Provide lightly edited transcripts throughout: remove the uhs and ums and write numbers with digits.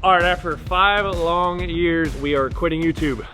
All right, after 5 long years, we are quitting YouTube,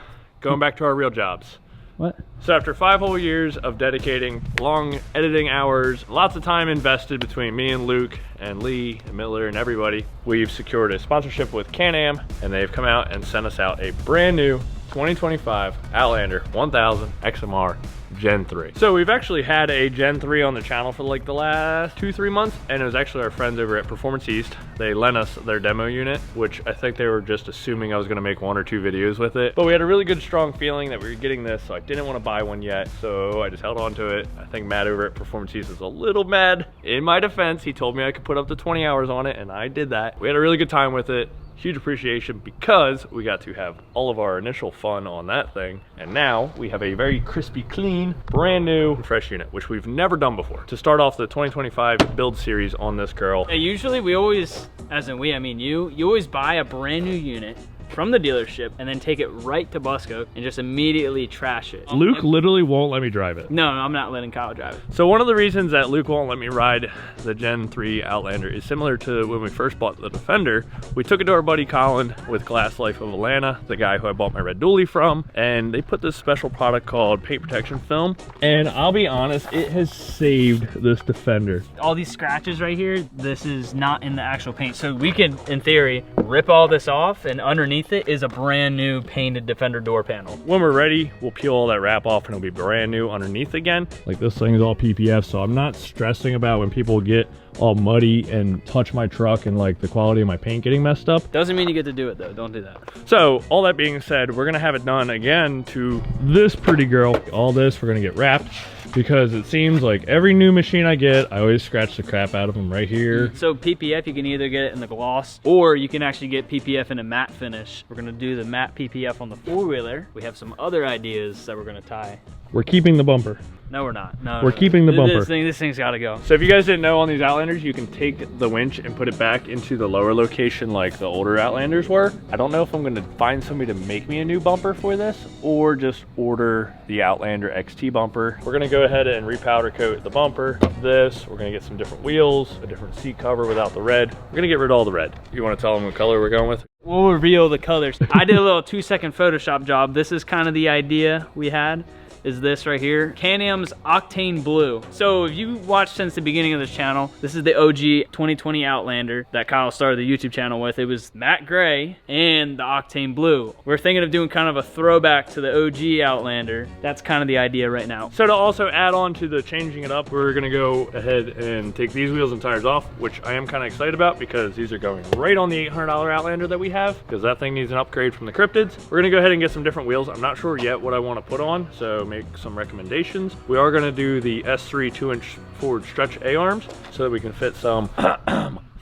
going back to our real jobs. What? So after 5 whole years of dedicating long editing hours, lots of time invested between me and Luke and Lee and Miller and everybody, we've secured a sponsorship with CanAm, and they've come out and sent us out a brand new 2025 Outlander 1000 XMR Gen 3. So we've actually had a Gen 3 on the channel for like the last 2-3 months, and it was actually our friends over at Performance East. They lent us their demo unit, which I think they were just assuming I was gonna make 1 or 2 videos with it. But we had a really good strong feeling that we were getting this, so I didn't want to buy one yet, so I just held on to it. I think Matt over at Performance East is a little mad. In my defense, he told me I could put up to 20 hours on it, and I did that. We had a really good time with it. Huge appreciation because we got to have all of our initial fun on that thing, and now we have a very crispy clean brand new fresh unit, which we've never done before, to start off the 2025 build series on this girl. Usually we always, as in we, I mean you always buy a brand new unit from the dealership and then take it right to Busco and just immediately trash it. Luke literally won't let me drive it. No, I'm not letting Kyle drive it. So one of the reasons that Luke won't let me ride the Gen 3 Outlander is similar to when we first bought the Defender. We took it to our buddy Cullen with Glass Life of Atlanta, the guy who I bought my red dually from, and they put this special product called paint protection film. And I'll be honest, it has saved this Defender. All these scratches right here, this is not in the actual paint. So we can, in theory, rip all this off, and underneath it is a brand new painted Defender door panel. When we're ready, we'll peel all that wrap off and it'll be brand new underneath again. Like, this thing is all PPF, so I'm not stressing about when people get all muddy and touch my truck and like the quality of my paint getting messed up. Doesn't mean you get to do it though, don't do that. So all that being said, we're gonna have it done again to this pretty girl. All this, we're gonna get wrapped, because it seems like every new machine I get, I always scratch the crap out of them right here. So PPF, you can either get it in the gloss, or you can actually get PPF in a matte finish. We're gonna do the matte PPF on the 4-wheeler. We have some other ideas that we're gonna tie. We're keeping the bumper. No, we're not. No, we're keeping the bumper. This thing's gotta go. So if you guys didn't know, on these Outlanders, you can take the winch and put it back into the lower location like the older Outlanders were. I don't know if I'm gonna find somebody to make me a new bumper for this, or just order the Outlander XT bumper. We're gonna go ahead and repowder coat the bumper. We're gonna get some different wheels, a different seat cover without the red. We're gonna get rid of all the red. You wanna tell them what color we're going with? We'll reveal the colors. I did a little 2-second Photoshop job. This is kind of the idea we had. Is this right here, CanAm's Octane Blue. So if you watched since the beginning of this channel, this is the OG 2020 Outlander that Kyle started the YouTube channel with. It was matte gray and the Octane Blue. We're thinking of doing kind of a throwback to the OG Outlander. That's kind of the idea right now. So to also add on to the changing it up, we're gonna go ahead and take these wheels and tires off, which I am kind of excited about because these are going right on the $800 Outlander that we have, because that thing needs an upgrade from the Cryptids. We're gonna go ahead and get some different wheels. I'm not sure yet what I want to put on, so make some recommendations. We are going to do the S3 2-inch forward stretch A-arms so that we can fit some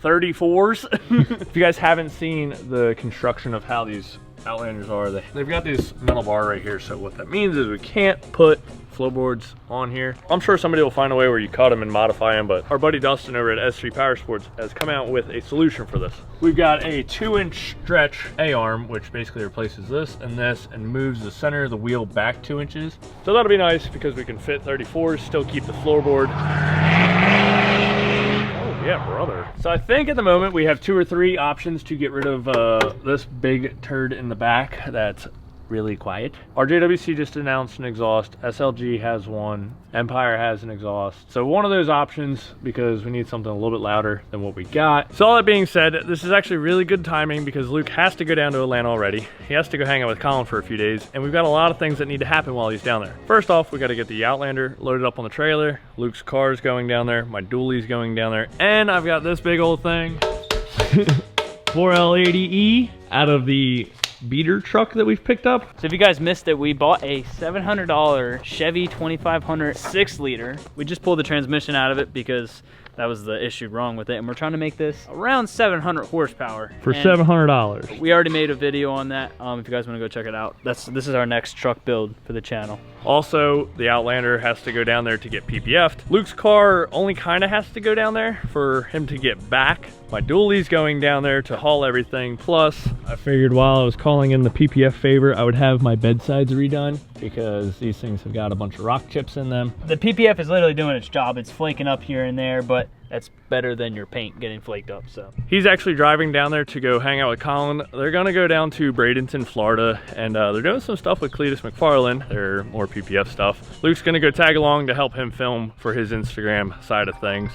34s. If you guys haven't seen the construction of how these Outlanders are, they've got this metal bar right here, so what that means is we can't put floorboards on here. I'm sure somebody will find a way where you cut them and modify them, but our buddy Dustin over at S3 Power Sports has come out with a solution for this. We've got a 2-inch stretch A-arm, which basically replaces this and moves the center of the wheel back 2 inches. So that'll be nice because we can fit 34s, still keep the floorboard. Yeah, brother. So I think at the moment we have 2 or 3 options to get rid of this big turd in the back that's really quiet. RJWC just announced an exhaust. SLG has one. Empire has an exhaust. So one of those options, because we need something a little bit louder than what we got. So all that being said, this is actually really good timing because Luke has to go down to Atlanta already. He has to go hang out with Cullen for a few days, and we've got a lot of things that need to happen while he's down there. First off, we got to get the Outlander loaded up on the trailer. Luke's car is going down there. My dually's going down there. And I've got this big old thing. 4L80E out of the beater truck that we've picked up. So if you guys missed it, we bought a $700 Chevy 2500 6-liter. We just pulled the transmission out of it because that was the issue wrong with it, and we're trying to make this around 700 horsepower for $700. We already made a video on that. If you guys want to go check it out, this is our next truck build for the channel. Also, the Outlander has to go down there to get PPF'd. Luke's car only kind of has to go down there for him to get back. My dually's going down there to haul everything. Plus, I figured while I was calling in the PPF favor, I would have my bedsides redone because these things have got a bunch of rock chips in them. The PPF is literally doing its job. It's flaking up here and there, but That's better than your paint getting flaked up. So he's actually driving down there to go hang out with Cullen. They're gonna go down to Bradens, Florida, and they're doing some stuff with Cletus McFarlane. They're more PPF stuff. Luke's gonna go tag along to help him film for his Instagram side of things.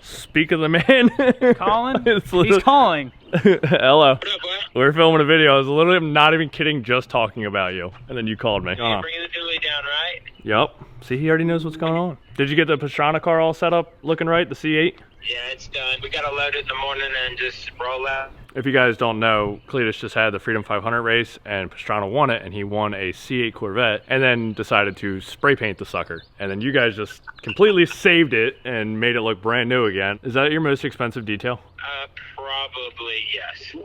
Speak of the man. Colin, he's calling. Hello. What up, boy? We're filming a video. I was literally not even kidding, just talking about you. And then you called me. You're bringing the dually down, right? Yep. See, he already knows what's going on. Did you get the Pastrana car all set up, looking right, the C8? Yeah, it's done. We gotta load it in the morning and just roll out. If you guys don't know, Cletus just had the Freedom 500 race and Pastrana won it, and he won a C8 Corvette and then decided to spray paint the sucker. And then you guys just completely saved it and made it look brand new again. Is that your most expensive detail? Probably, yes.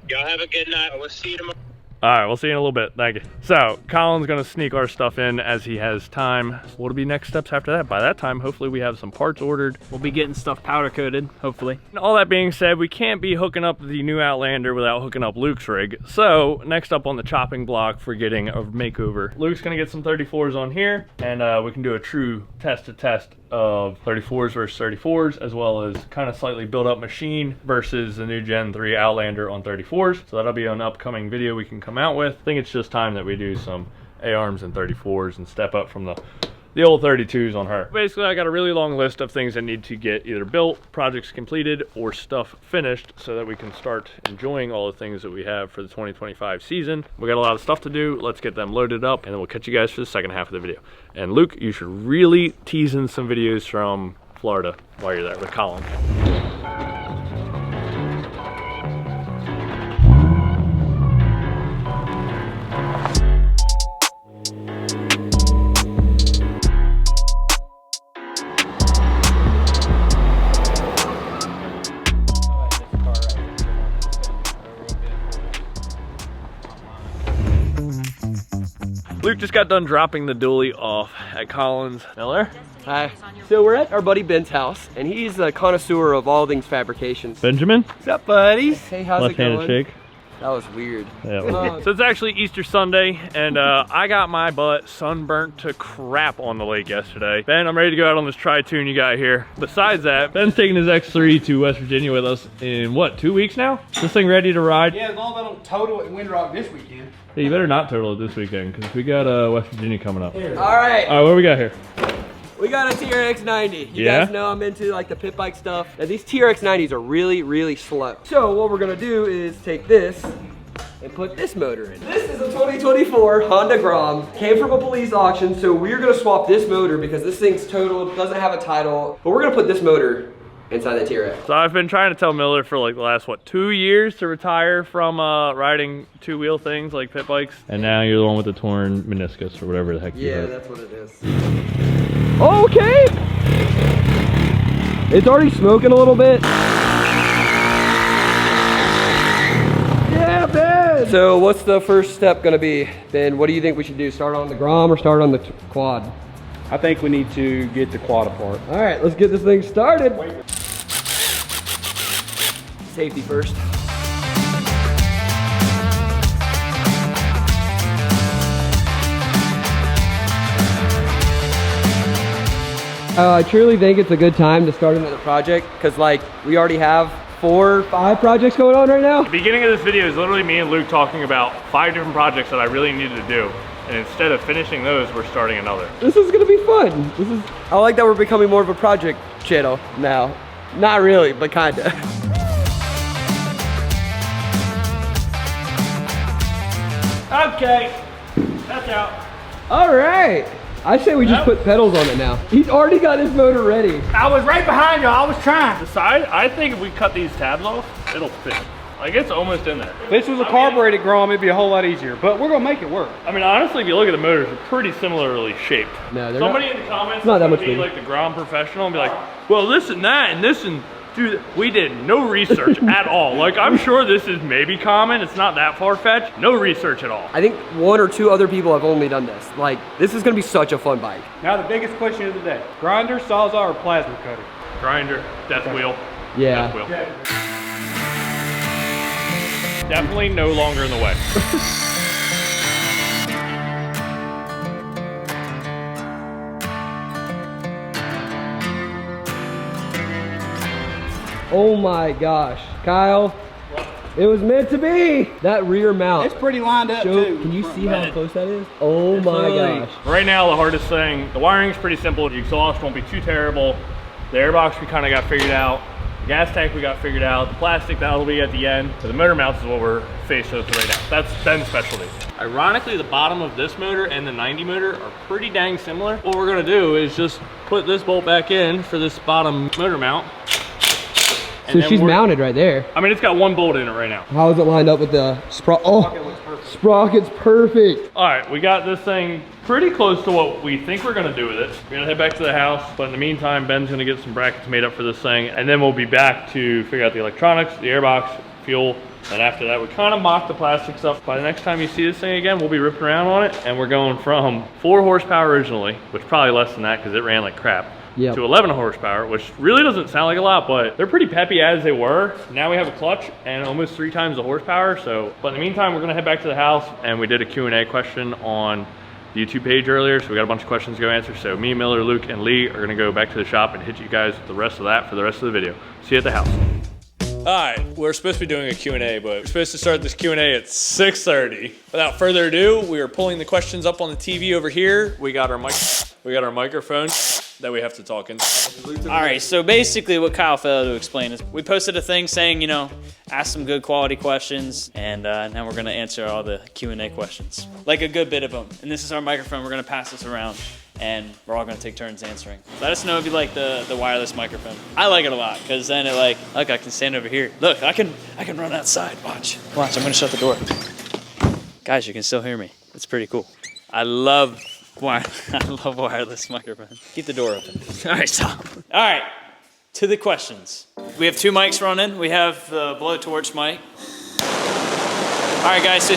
Y'all have a good night. We'll see you tomorrow. All right, we'll see you in a little bit. Thank you. So, Colin's gonna sneak our stuff in as he has time. What'll be next steps after that? By that time, hopefully we have some parts ordered. We'll be getting stuff powder coated, hopefully. And all that being said, we can't be hooking up the new Outlander without hooking up Luke's rig. So, next up on the chopping block for getting a makeover, Luke's gonna get some 34s on here, and we can do a true test of 34s versus 34s, as well as kind of slightly built up machine versus the new Gen 3 Outlander on 34s. So that'll be an upcoming video we can come out with. I think it's just time that we do some A-arms and 34s and step up from the old 32s on her. Basically, I got a really long list of things that need to get either built, projects completed, or stuff finished so that we can start enjoying all the things that we have for the 2025 season. We got a lot of stuff to do. Let's get them loaded up, and then we'll catch you guys for the second half of the video. And Luke, you should really tease in some videos from Florida while you're there with Cullen. Luke just got done dropping the dually off at Cullen's. Miller? Hi. So we're at our buddy Ben's house, and he's a connoisseur of all things fabrications. Benjamin? What's up, buddies? Hey, how's it going? Left-handed shake. That was weird. Yeah, so it's actually Easter Sunday, and I got my butt sunburnt to crap on the lake yesterday. Ben, I'm ready to go out on this tri-tune you got here. Besides that, Ben's taking his X3 to West Virginia with us in, what, 2 weeks now? This thing ready to ride? Yeah, as long as I don't total it in Windrock this weekend. Yeah, you better not total it this weekend, because we got West Virginia coming up. All right. All right, what we got here? We got a TRX 90. You Yeah? guys know I'm into like the pit bike stuff. Now these TRX 90s are really, really slow. So what we're gonna do is take this and put this motor in. This is a 2024 Honda Grom. Came from a police auction, so we're gonna swap this motor because this thing's totaled, doesn't have a title, but we're gonna put this motor inside the TRX. So I've been trying to tell Miller for like the last, what, 2 years to retire from riding two-wheel things like pit bikes. And now you're the one with the torn meniscus or whatever the heck you Yeah, had. that's what it is. Okay. It's already smoking a little bit. Yeah, Ben. So what's the first step gonna be? Ben, what do you think we should do? Start on the Grom or start on the quad? I think we need to get the quad apart. All right, let's get this thing started. Safety first. I truly think it's a good time to start another project because like we already have 4 or 5 projects going on right now. The beginning of this video is literally me and Luke talking about 5 different projects that I really needed to do. And instead of finishing those, we're starting another. This is gonna be fun. I like that we're becoming more of a project channel now. Not really, but kinda. Okay, that's out. All right. I say we just put pedals on it now. He's already got his motor ready. I was right behind you. I was trying. The side, I think if we cut these tabs off, it'll fit. Like it's almost in there. If this was a carbureted Grom, it'd be a whole lot easier, but we're gonna make it work. I mean, honestly, if you look at the motors, they're pretty similarly shaped. No, they're Somebody not. in the comments not that is much gonna be bigger. like the Grom professional and be like, well, this and that and this and dude, we did no research at all. Like, I'm sure this is maybe common. It's not that far-fetched. No research at all. I think 1 or 2 other people have only done this. Like, this is gonna be such a fun bike. Now the biggest question of the day: grinder, sawzall, or plasma cutter? Grinder, death wheel. Yeah. Death wheel. Definitely no longer in the way. Oh my gosh, Kyle. It was meant to be. That rear mount. It's pretty lined up too. Can you see how close that is? Oh my gosh. Right now, the hardest thing, the wiring's pretty simple. The exhaust won't be too terrible. The airbox we kind of got figured out. The gas tank we got figured out. The plastic, that'll be at the end. So the motor mounts is what we're faced with right now. That's Ben's specialty. Ironically, the bottom of this motor and the 90 motor are pretty dang similar. What we're gonna do is just put this bolt back in for this bottom motor mount. So she's mounted right there. I mean, it's got one bolt in it right now. How is it lined up with the sprocket? Oh, sprocket's perfect. All right, we got this thing pretty close to what we think we're gonna do with it. We're gonna head back to the house, but in the meantime, Ben's gonna get some brackets made up for this thing, and then we'll be back to figure out the electronics, the airbox, fuel, and after that, we kind of mock the plastic stuff. By the next time you see this thing again, we'll be ripping around on it, and we're going from 4 horsepower originally, which probably less than that because it ran like crap, to 11 horsepower, which really doesn't sound like a lot, but they're pretty peppy as they were. Now we have a clutch and almost 3 times the horsepower. So, but in the meantime, we're gonna head back to the house, and we did a Q&A question on the YouTube page earlier, so we got a bunch of questions to go answer. So me, Miller, Luke, and Lee are gonna go back to the shop and hit you guys with the rest of that for the rest of the video. See you at the house. All right, we're supposed to be doing a Q&A, but we're supposed to start this Q&A at 6:30. Without further ado, we are pulling the questions up on the TV over here. We got our microphone that we have to talk in. All right, so basically what Kyle failed to explain is we posted a thing saying, you know, ask some good quality questions, and now we're gonna answer all the Q&A questions. Like a good bit of them. And this is our microphone, we're gonna pass this around, and we're all gonna take turns answering. Let us know if you like the wireless microphone. I like it a lot, because then it look, I can stand over here. Look, I can run outside, watch, I'm gonna shut the door. Guys, you can still hear me. It's pretty cool. I love wireless microphones. Keep the door open. All right, stop. All right, to the questions. We have 2 mics running. We have the blowtorch mic. All right, guys.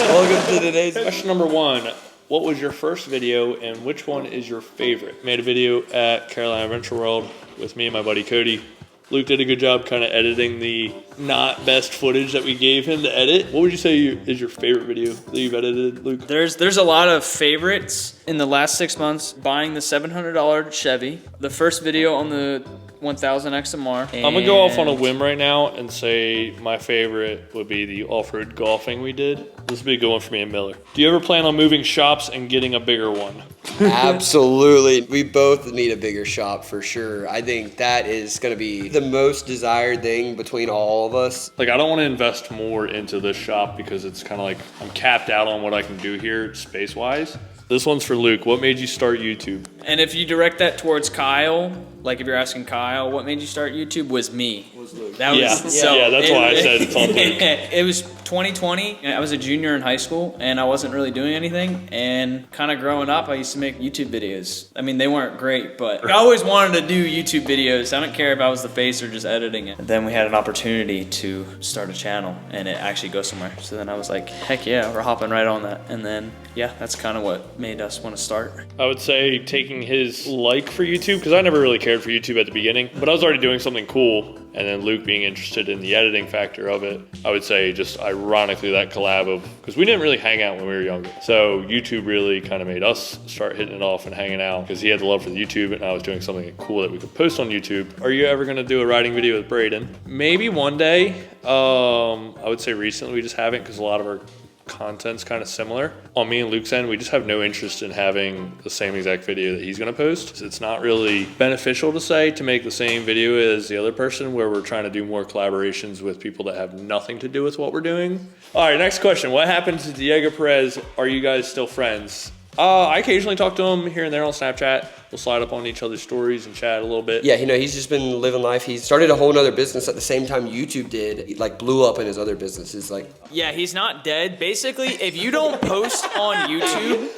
Welcome to today's question number 1. What was your first video and which one is your favorite? Made a video at Carolina Adventure World with me and my buddy Cody. Luke did a good job kind of editing the not best footage that we gave him to edit. What would you say is your favorite video that you've edited, Luke? There's a lot of favorites in the last 6 months. Buying the $700 Chevy, the first video on the 1000 XMR. I'm gonna go off on a whim right now and say my favorite would be the off-road golfing we did. This would be a good one for me and Miller. Do you ever plan on moving shops and getting a bigger one? Absolutely. We both need a bigger shop for sure. I think that is going to be the most desired thing between all of us. Like, I don't want to invest more into this shop because it's kind of like I'm capped out on what I can do here space-wise. This one's for Luke. What made you start YouTube? And if you direct that towards Kyle, like if you're asking Kyle, what made you start YouTube, was me. That was, yeah, that's why I said it's on Luke. It was 2020, and I was a junior in high school, and I wasn't really doing anything. And kind of growing up, I used to make YouTube videos. I mean, they weren't great, but I always wanted to do YouTube videos. I don't care if I was the face or just editing it. And then we had an opportunity to start a channel, and it actually goes somewhere. So then I was like, heck yeah, we're hopping right on that. And then, yeah, that's kind of what made us want to start. I would say taking his like for YouTube, because I never really cared for YouTube at the beginning, but I was already doing something cool. And then Luke being interested in the editing factor of it, I would say just ironically that collab of, because we didn't really hang out when we were younger. So YouTube really kind of made us start hitting it off and hanging out because he had the love for the YouTube and I was doing something cool that we could post on YouTube. Are you ever going to do a riding video with Braden? Maybe one day. I would say recently we just haven't because a lot of our content's kind of similar. On me and Luke's end, we just have no interest in having the same exact video that he's gonna post. It's not really beneficial to make the same video as the other person, where we're trying to do more collaborations with people that have nothing to do with what we're doing. All right, next question. What happened to Diego Perez? Are you guys still friends? I occasionally talk to him here and there on Snapchat. We'll slide up on each other's stories and chat a little bit. Yeah, he's just been living life. He started a whole nother business at the same time YouTube did. He blew up in his other businesses. Yeah, he's not dead. Basically, if you don't post on YouTube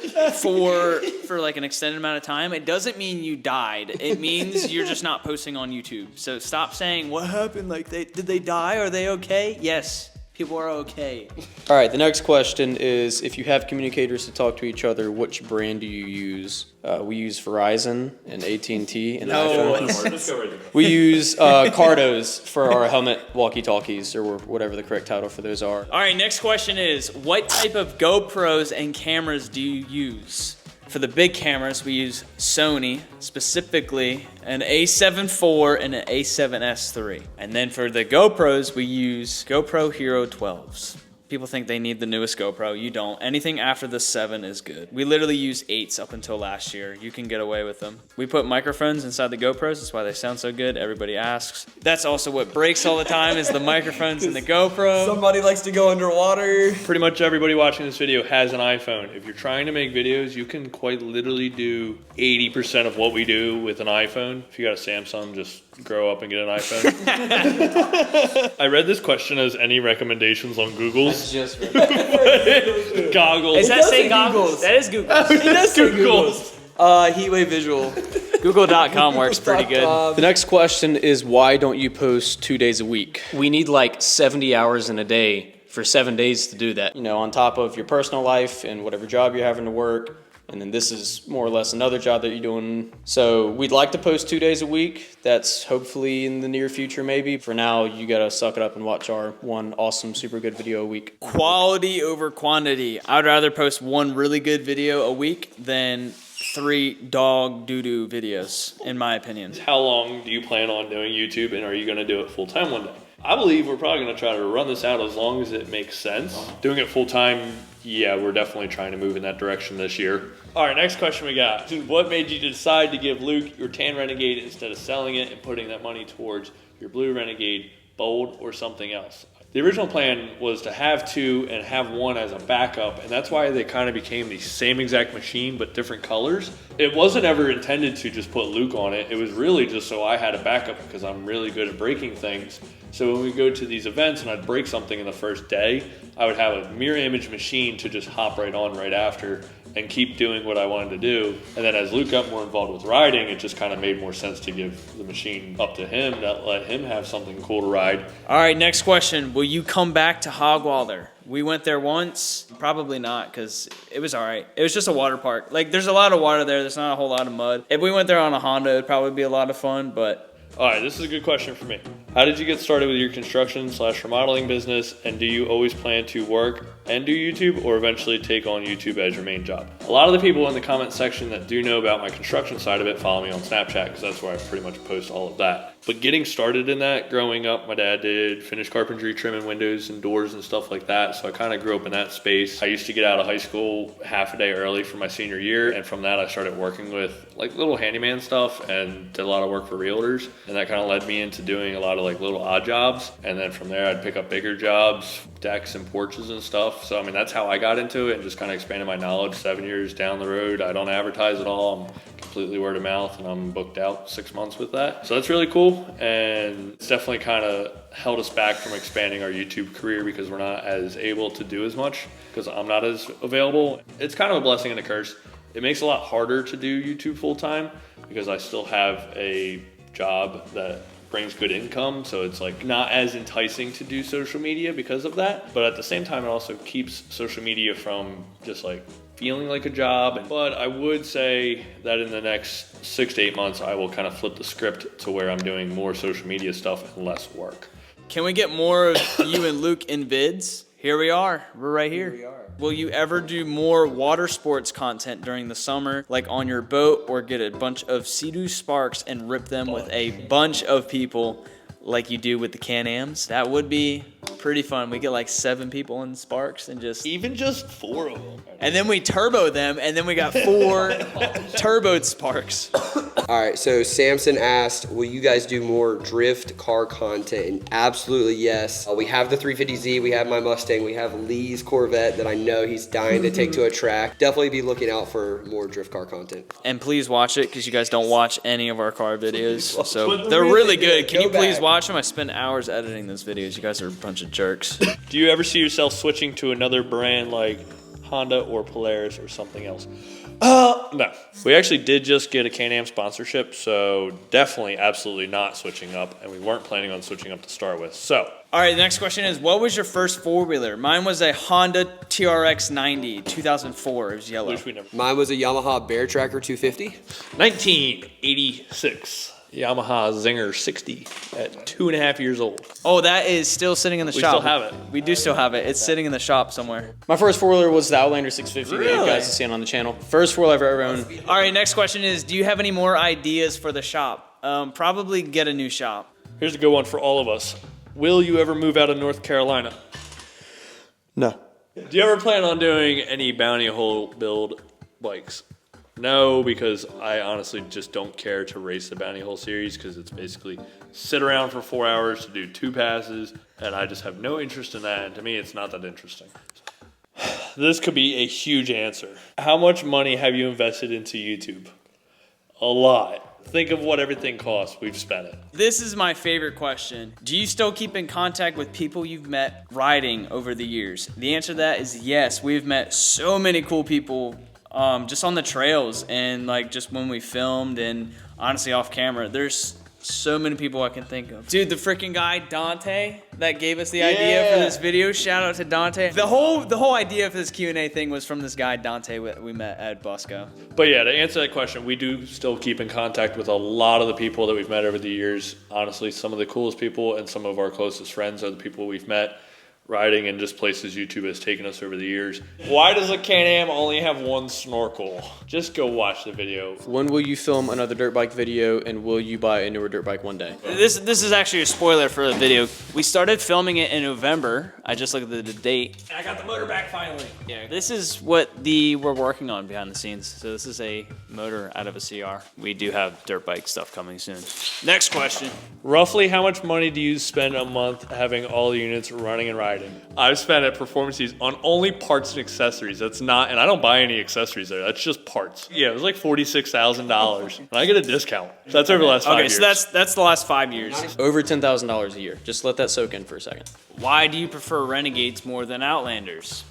for like an extended amount of time, it doesn't mean you died. It means you're just not posting on YouTube. So stop saying, what happened? Did they die? Are they okay? Yes. People are okay. All right, the next question is, if you have communicators to talk to each other, which brand do you use? We use Verizon and AT&T and iPhone. We use Cardos for our helmet walkie-talkies, or whatever the correct title for those are. All right, next question is, what type of GoPros and cameras do you use? For the big cameras, we use Sony, specifically an A7 IV and an A7S III. And then for the GoPros, we use GoPro Hero 12s. People think they need the newest GoPro. You don't. Anything after the 7 is good. We literally used 8s up until last year. You can get away with them. We put microphones inside the GoPros. That's why they sound so good. Everybody asks. That's also what breaks all the time is the microphones in the GoPro. Somebody likes to go underwater. Pretty much everybody watching this video has an iPhone. If you're trying to make videos, you can quite literally do 80% of what we do with an iPhone. If you got a Samsung, just grow up and get an iPhone. I read this question as any recommendations on Google's. Just Goggles. Does that say goggles? That is Google. It does say Google's. Heatwave Visual. Google.com works pretty good. The next question is, why don't you post 2 days a week? We need like 70 hours in a day for 7 days to do that. You know, on top of your personal life and whatever job you're having to work. And then this is more or less another job that you're doing. So we'd like to post 2 days a week. That's hopefully in the near future, maybe. For now, you gotta suck it up and watch our one awesome, super good video a week. Quality over quantity. I'd rather post one really good video a week than 3 dog doo-doo videos, in my opinion. How long do you plan on doing YouTube, and are you gonna do it full time one day? I believe we're probably gonna try to run this out as long as it makes sense. Doing it full time, yeah, we're definitely trying to move in that direction this year. All right, next question we got. What made you decide to give Luke your tan Renegade instead of selling it and putting that money towards your blue Renegade, bold, or something else? The original plan was to have 2 and have 1 as a backup, and that's why they kind of became the same exact machine but different colors. It wasn't ever intended to just put Luke on it. It was really just so I had a backup because I'm really good at breaking things. So when we go to these events and I'd break something in the first day, I would have a mirror image machine to just hop right on right after and keep doing what I wanted to do. And then as Luke got more involved with riding, it just kind of made more sense to give the machine up to him, to let him have something cool to ride. All right, next question. Will you come back to Hogwaller? We went there once. Probably not, because it was all right. It was just a water park. Like, there's a lot of water there. There's not a whole lot of mud. If we went there on a Honda, it'd probably be a lot of fun, but... All right, this is a good question for me. How did you get started with your construction/remodeling business, and do you always plan to work and do YouTube, or eventually take on YouTube as your main job? A lot of the people in the comment section that do know about my construction side of it follow me on Snapchat, because that's where I pretty much post all of that. But getting started in that, growing up, my dad did finished carpentry, trimming windows and doors and stuff like that, so I kind of grew up in that space. I used to get out of high school half a day early for my senior year, and from that I started working with like little handyman stuff and did a lot of work for realtors, and that kind of led me into doing a lot of like little odd jobs, and then from there I'd pick up bigger jobs, decks and porches and stuff. So I mean, that's how I got into it and just kind of expanded my knowledge. 7 years down the road, I don't advertise at all. I'm completely word of mouth, and I'm booked out 6 months with that. So that's really cool, and it's definitely kind of held us back from expanding our YouTube career because we're not as able to do as much because I'm not as available. It's kind of a blessing and a curse. It makes it a lot harder to do YouTube full time because I still have a job that brings good income, so it's like not as enticing to do social media because of that. But at the same time, it also keeps social media from just like feeling like a job. But I would say that in the next 6 to 8 months, I will kind of flip the script to where I'm doing more social media stuff and less work. Can we get more of you and Luke in vids? Here we are. We're right here. Will you ever do more water sports content during the summer, like on your boat, or get a bunch of Sea-Doo Sparks and rip them with a bunch of people like you do with the Can-Ams? That would be pretty fun. We get like 7 people in Sparks and just... Even just 4 of them. And then we turbo them, and then we got 4 turboed Sparks. All right, so Samson asked, will you guys do more drift car content? And absolutely yes. We have the 350Z, we have my Mustang, we have Lee's Corvette that I know he's dying to take to a track. Definitely be looking out for more drift car content. And please watch it, because you guys don't watch any of our car videos. So they're really good. Can you please watch them? I spend hours editing those videos. You guys are a bunch of jerks. Do you ever see yourself switching to another brand like Honda or Polaris or something else? No. We actually did just get a CanAm sponsorship, so definitely, absolutely not switching up, and we weren't planning on switching up to start with. So, all right, the next question is, what was your first four-wheeler? Mine was a Honda TRX 90, 2004. It was yellow. which we never. Mine was a Yamaha Bear Tracker 250. 1986. Yamaha Zinger 60 at 2.5 years old. Oh, that is still sitting in the We shop. still have it. We do still have it. It's sitting in the shop somewhere. My first four-wheeler was the Outlander 650 that you Really? guys have seen on the channel. First four-wheeler I've ever owned. All right, next question is, do you have any more ideas for the shop? Probably get a new shop. Here's a good one for all of us. Will you ever move out of North Carolina? No. Do you ever plan on doing any bounty hole build bikes? No, because I honestly just don't care to race the bounty hole series because it's basically sit around for 4 hours to do 2 passes, and I just have no interest in that, and to me it's not that interesting. This could be a huge answer. How much money have you invested into YouTube? A lot. Think of what everything costs. We've spent it. This is my favorite question. Do you still keep in contact with people you've met riding over the years? The answer to that is yes. We've met so many cool people just on the trails and like just when we filmed and honestly off camera. There's so many people I can think of. Dude, the freaking guy, Dante, that gave us the idea for this video. Shout out to Dante. The whole idea for this Q&A thing was from this guy, Dante, we met at Busco. But yeah, to answer that question, we do still keep in contact with a lot of the people that we've met over the years. Honestly, some of the coolest people and some of our closest friends are the people we've met riding in just places YouTube has taken us over the years. Why does a Can-Am only have one snorkel? Just go watch the video. When will you film another dirt bike video, and will you buy a newer dirt bike one day? This is actually a spoiler for the video. We started filming it in November. I just looked at the date. And I got the motor back finally. Yeah. This is what we're working on behind the scenes. So this is a motor out of a CR. We do have dirt bike stuff coming soon. Next question. Roughly how much money do you spend a month having all the units running and riding? I've spent at Performances on only parts and accessories. That's not, and I don't buy any accessories there. That's just parts. Yeah, it was like $46,000, and I get a discount. So that's over the last 5 years. Okay, so that's the last 5 years. Over $10,000 a year. Just let that soak in for a second. Why do you prefer Renegades more than Outlanders?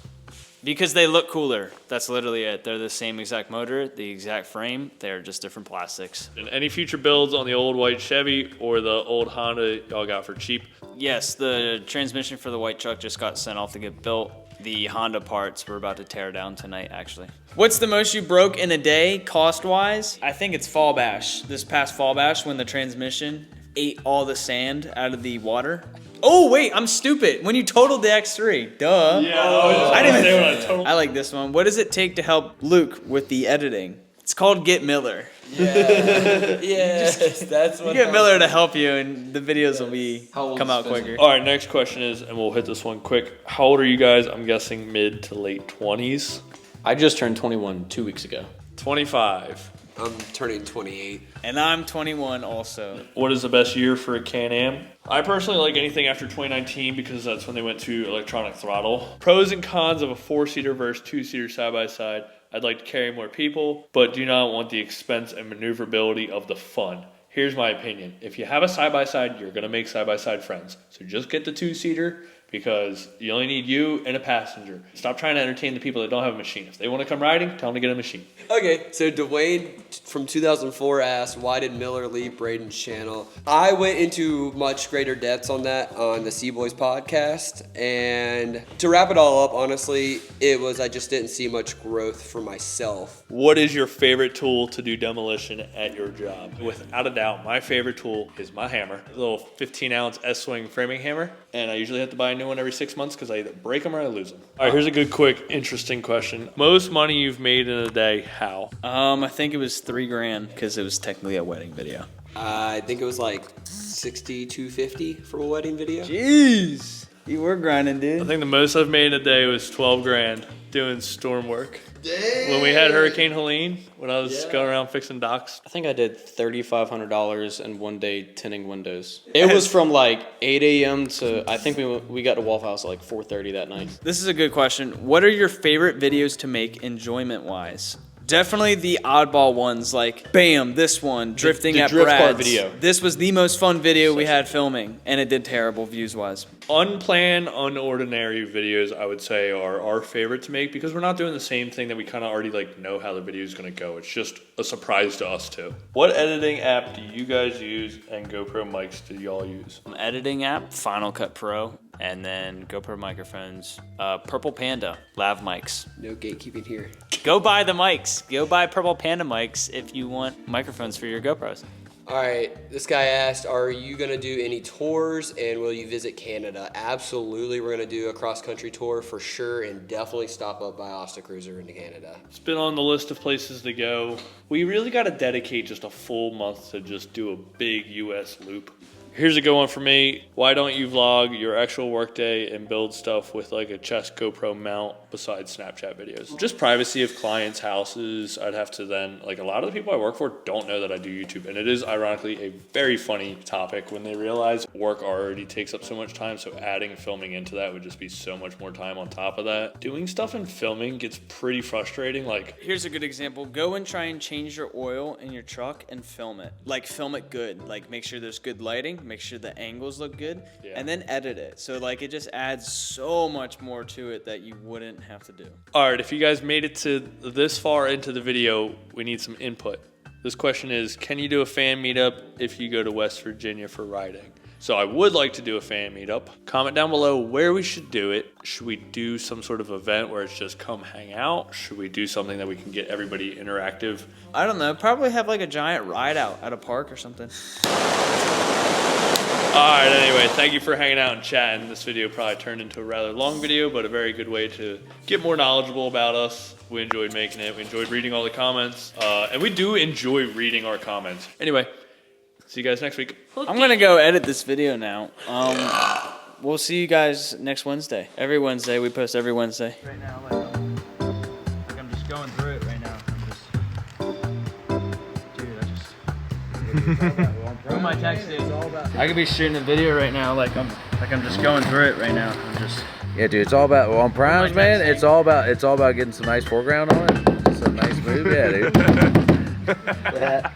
Because they look cooler. That's literally it. They're the same exact motor, the exact frame. They're just different plastics. And any future builds on the old white Chevy or the old Honda y'all got for cheap? Yes, the transmission for the white truck just got sent off to get built. The Honda parts we're about to tear down tonight, actually. What's the most you broke in a day, cost-wise? I think it's Fall Bash. This past Fall Bash when the transmission ate all the sand out of the water. Oh, wait, I'm stupid. When you totaled the X3, duh. Yeah, I didn't say what I totaled. I like this one. What does it take to help Luke with the editing? It's called Get Miller. Yes, that's what. You get Miller to help you, and the videos will come out quicker. All right, next question is, and we'll hit this one quick. How old are you guys? I'm guessing mid to late 20s. I just turned 21 2 weeks ago. 25. I'm turning 28. And I'm 21 also. What is the best year for a Can-Am? I personally like anything after 2019 because that's when they went to electronic throttle. Pros and cons of a 4-seater versus 2-seater side-by-side. I'd like to carry more people, but do not want the expense and maneuverability of the fun. Here's my opinion. If you have a side-by-side, you're going to make side-by-side friends. So just get the 2-seater because you only need you and a passenger. Stop trying to entertain the people that don't have a machine. If they want to come riding, tell them to get a machine. Okay, so Dwayne from 2004 asked, why did Miller leave Bradens Channel? I went into much greater depths on that on the Seaboys podcast. And to wrap it all up, honestly, it was I just didn't see much growth for myself. What is your favorite tool to do demolition at your job? Without a doubt, my favorite tool is my hammer. A little 15-ounce S-swing framing hammer. And I usually have to buy a new one every 6 months because I either break them or I lose them. All right, here's a good, quick, interesting question. Most money you've made in a day, how? I think it was $3,000 because it was technically a wedding video. I think it was like $62.50 for a wedding video. Jeez, you were grinding, I dude. think the most I've made in a day was 12 grand doing storm work. Dang. When we had Hurricane Helene, when I was going around fixing docks. I think I did $3,500 in one day tinting windows. It was from like 8 a.m. to, I think we got to Waffle House at like 4:30 that night. This is a good question. What are your favorite videos to make enjoyment-wise? Definitely the oddball ones, like, bam, this one, drifting the at drift car Brad's. video. This was the most fun video we had filming, and it did terrible views-wise. Unplanned, unordinary videos, I would say, are our favorite to make because we're not doing the same thing that we kind of already like know how the video is going to go. It's just a surprise to us too. What editing app do you guys use and GoPro mics do y'all use? Editing app, Final Cut Pro, and then GoPro microphones, Purple Panda, lav mics. No gatekeeping here. Go buy the mics. Go buy Purple Panda mics if you want microphones for your GoPros. All right, this guy asked, are you gonna do any tours and will you visit Canada? Absolutely, we're gonna do a cross-country tour for sure and definitely stop up by Asta Cruiser into Canada. It's been on the list of places to go. We really got to dedicate just a full month to just do a big US loop. Here's a good one for me. Why don't you vlog your actual workday and build stuff with like a chest GoPro mount besides Snapchat videos? Just privacy of clients' houses. I'd have to then, like a lot of the people I work for don't know that I do YouTube. And it is ironically a very funny topic when they realize work already takes up so much time. So adding filming into that would just be so much more time on top of that. Doing stuff and filming gets pretty frustrating. Like, here's a good example. Go and try and change your oil in your truck and film it. Like film it good. Like make sure there's good lighting. Make sure the angles look good, and then edit it. So like it just adds so much more to it that you wouldn't have to do. all right, if you guys made it to this far into the video, we need some input. This question is, can you do a fan meetup if you go to West Virginia for riding? So I would like to do a fan meetup. Comment down below where we should do it. Should we do some sort of event where it's just come hang out? Should we do something that we can get everybody interactive? I don't know, probably have like a giant ride out at a park or something. All right, anyway, thank you for hanging out and chatting. This video probably turned into a rather long video, but a very good way to get more knowledgeable about us. We enjoyed making it. We enjoyed reading all the comments. And we do enjoy reading our comments. Anyway, see you guys next week. I'm gonna go edit this video now. We'll see you guys next Wednesday. Every Wednesday, we post every Wednesday. Right now, like I'm just going through it right now. Who my text is. I could be shooting a video right now, like I'm just going through it right now. Yeah, dude, it's all about on primes, man. It's all about getting some nice foreground on it, some nice move, yeah, dude.